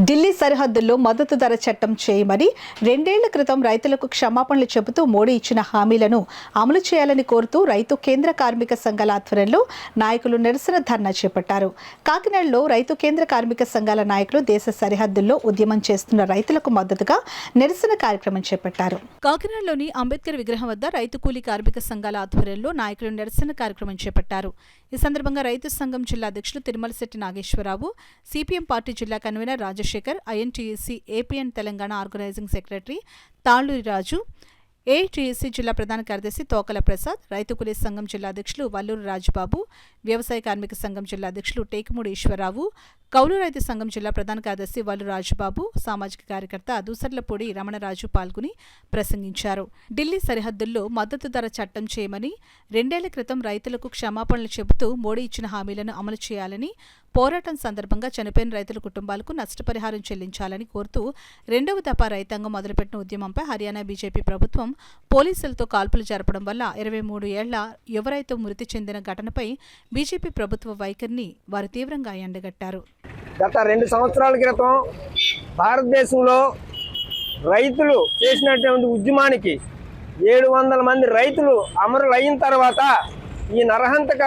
ఢిల్లీ సరిహద్దుల్లో మద్దతు ధర చట్టం చేయమని 2 ఏళ్ల క్రితం రైతులకు క్షమాపణలు చెబుతూ మోడీ ఇచ్చిన హామీలను అమలు చేయాలని కోరుతూ రైతు కేంద్ర కార్మిక సంఘాల ఆధ్వర్యంలో నాయకులు నిరసన ధర్నా చేపట్టారు. కాకినాడలో రైతు కేంద్ర కార్మిక సంఘాల నాయకులు దేశ సరిహద్దుల్లో ఉద్యమం చేస్తున్న రైతులకు మద్దతుగా నిరసన కార్యక్రమం చేపట్టారు. కాకినాడలోని అంబేద్కర్ విగ్రహం వద్ద రైతు కూలీ కార్మిక సంఘాల ఆధ్వర్యంలో నాయకులు నిరసన కార్యక్రమం చేపట్టారు. ఈ సందర్భంగా రైతు సంఘం జిల్లా అధ్యక్షులు తిరుమలశెట్టి నాగేశ్వరరావు, సిపిఎం పార్టీ జిల్లా convener Rajasekhar, INTUC APN Telangana organising secretary Talluri Raju, AITUC జిల్లా ప్రధాన కార్యదర్శి తోకల ప్రసాద్, రైతు కూలీ సంఘం జిల్లా అధ్యక్షులు వల్లూరు రాజబాబు, వ్యవసాయ కార్మిక సంఘం జిల్లా అధ్యక్షులు టేకుమూడి ఈశ్వరరావు, కౌలు రైతు సంఘం జిల్లా ప్రధాన కార్యదర్శి వల్లు రాజబాబు, సామాజిక కార్యకర్త దూసర్లపూడి రమణరాజు పాల్గొని ప్రసంగించారు. ఢిల్లీ సరిహద్దుల్లో మద్దతు ధర చట్టం చేయమని 2 ఏళ్ల క్రితం రైతులకు క్షమాపణలు చెబుతూ మోడీ ఇచ్చిన హామీలను అమలు చేయాలని, పోరాటం సందర్భంగా చనిపోయిన రైతుల కుటుంబాలకు నష్టపరిహారం చెల్లించాలని కోరుతూ 2వ దఫా రైతాంగం మొదలుపెట్టిన ఉద్యమంపై హర్యానా బీజేపీ ప్రభుత్వం పోలీసులతో కాల్పులు జరపడం వల్ల 23 ఏళ్ల యువ రైతు మృతి చెందిన ఘటనపై బీజేపీ ప్రభుత్వ వైఖరిని వారు తీవ్రంగా ఎండగట్టారు. గత 2 సంవత్సరాల క్రితం భారతదేశంలో రైతులు చేసినటువంటి ఉద్యమానికి 700 మంది రైతులు అమరులైన తర్వాత ఈ నరహంతక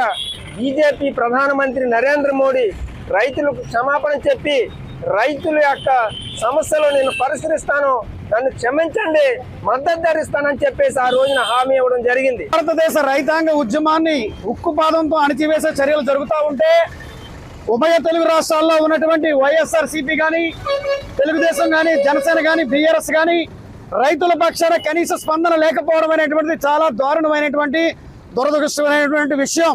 బీజేపీ ప్రధానమంత్రి నరేంద్ర మోడీ రైతులకు క్షమాపణ చెప్పి రైతుల యొక్క సమస్యలు నేను పరిష్కరిస్తాను, నన్ను క్షమించండి, మద్దతు ధరిస్తానని చెప్పేసి ఆ రోజున హామీ ఇవ్వడం జరిగింది. భారతదేశ రైతాంగ ఉద్యమాన్ని ఉక్కుపాదంతో అణచివేసే చర్యలు జరుగుతూ ఉంటే ఉభయ తెలుగు రాష్ట్రాల్లో ఉన్నటువంటి వైఎస్ఆర్సీపీ కానీ, తెలుగుదేశం కానీ, జనసేన కానీ, బీఆర్ఎస్ కానీ రైతుల పక్షాన కనీస స్పందన లేకపోవడం అనేటువంటిది చాలా దారుణమైనటువంటి దురదృష్టమైనటువంటి విషయం.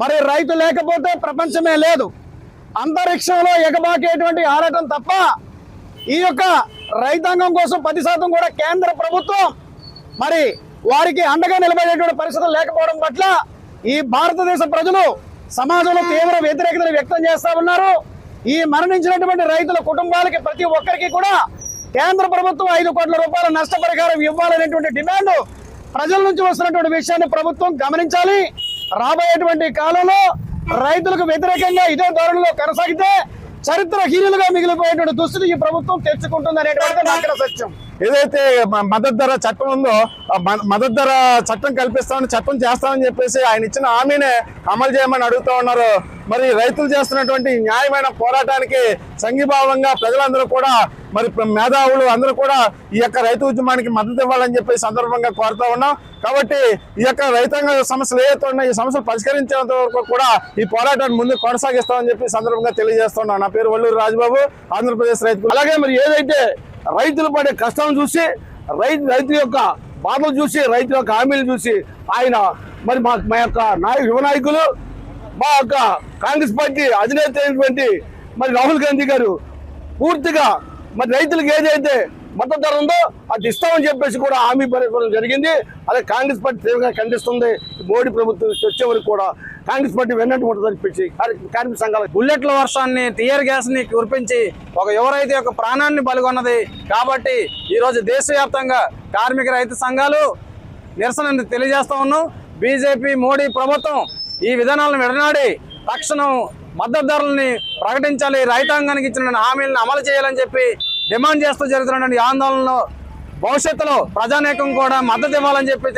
మరి రైతు లేకపోతే ప్రపంచమే లేదు. అంతరిక్షంలో ఎగబాకేటువంటి ఆరాటం తప్ప ఈ యొక్క రైతాంగం కోసం 10% కూడా కేంద్ర ప్రభుత్వం మరి వారికి అండగా నిలబడేటువంటి పరిస్థితులు లేకపోవడం పట్ల ఈ భారతదేశ ప్రజలు సమాజంలో తీవ్ర వ్యతిరేకతను వ్యక్తం చేస్తా ఉన్నారు. ఈ మరణించినటువంటి రైతుల కుటుంబాలకి ప్రతి ఒక్కరికి కూడా కేంద్ర ప్రభుత్వం 5 కోట్ల రూపాయల నష్టపరిహారం ఇవ్వాలనేటువంటి డిమాండ్ ప్రజల నుంచి వస్తున్నటువంటి విషయాన్ని ప్రభుత్వం గమనించాలి. రాబోయేటువంటి కాలంలో రైతులకు వ్యతిరేకంగా ఇదే ధోరణిలో కొనసాగితే చరిత్రహీనులుగా మిగిలిపోయేటువంటి దుస్థితి ఈ ప్రభుత్వం తెచ్చుకుంటుంది అనేటువంటి నాకర సత్యం. ఏదైతే మద్దతు ధర చట్టం ఉందో మద్దతు ధర చట్టం కల్పిస్తామని చట్టం చేస్తామని చెప్పేసి ఆయన ఇచ్చిన హామీనే అమలు చేయమని అడుగుతూ ఉన్నారు. మరి రైతులు చేస్తున్నటువంటి న్యాయమైన పోరాటానికి సంఘీభావంగా ప్రజలందరూ కూడా మరి మేధావులు అందరూ కూడా ఈ యొక్క రైతు ఉద్యమానికి మద్దతు ఇవ్వాలని చెప్పి సందర్భంగా కోరుతా ఉన్నాం. కాబట్టి ఈ యొక్క రైతాంగ సమస్యలు ఏవైతే ఉన్నాయో ఈ సమస్యలు పరిష్కరించేంత వరకు కూడా ఈ పోరాటాన్ని ముందు కొనసాగిస్తామని చెప్పి సందర్భంగా తెలియజేస్తున్నాం. నా పేరు వల్లూరు రాజబాబు, ఆంధ్రప్రదేశ్ రైతు. అలాగే మరి ఏదైతే రైతులు పడే కష్టం చూసి రైతు యొక్క బాధలు చూసి రైతు యొక్క హామీలు చూసి ఆయన మరి మా యొక్క యువ నాయకులు మా యొక్క కాంగ్రెస్ పార్టీ అధినేత అయినటువంటి మరి రాహుల్ గాంధీ గారు పూర్తిగా మరి రైతులకు ఏదైతే మద్దతు ధర ఉందో అది ఇస్తామని చెప్పేసి కూడా హామీ పరిపాలన జరిగింది. అదే కాంగ్రెస్ పార్టీ తీవ్రంగా ఖండిస్తుంది. మోడీ ప్రభుత్వం వచ్చే వరకు కూడా కాంగ్రెస్ పార్టీ వెన్నట్టు ఉంటుందని చెప్పేసి కార్మిక సంఘాల బుల్లెట్ల వర్షాన్ని, టియర్ గ్యాస్ ని కురిపించి ఒక యువ రైతు యొక్క ప్రాణాన్ని బలిగొన్నది. కాబట్టి ఈరోజు దేశవ్యాప్తంగా కార్మిక రైతు సంఘాలు నిరసన తెలియజేస్తా ఉన్నాం. బీజేపీ మోడీ ప్రభుత్వం ఈ విధానాలను విడనాడి తక్షణం మద్దతు ధరలని ప్రకటించాలి, రైతాంగానికి ఇచ్చిన హామీలను అమలు చేయాలని చెప్పి డిమాండ్ చేస్తూ జరుగుతున్నటువంటి ఆందోళనలో భవిష్యత్తులో ప్రజానీకం కూడా మద్దతు ఇవ్వాలని చెప్పి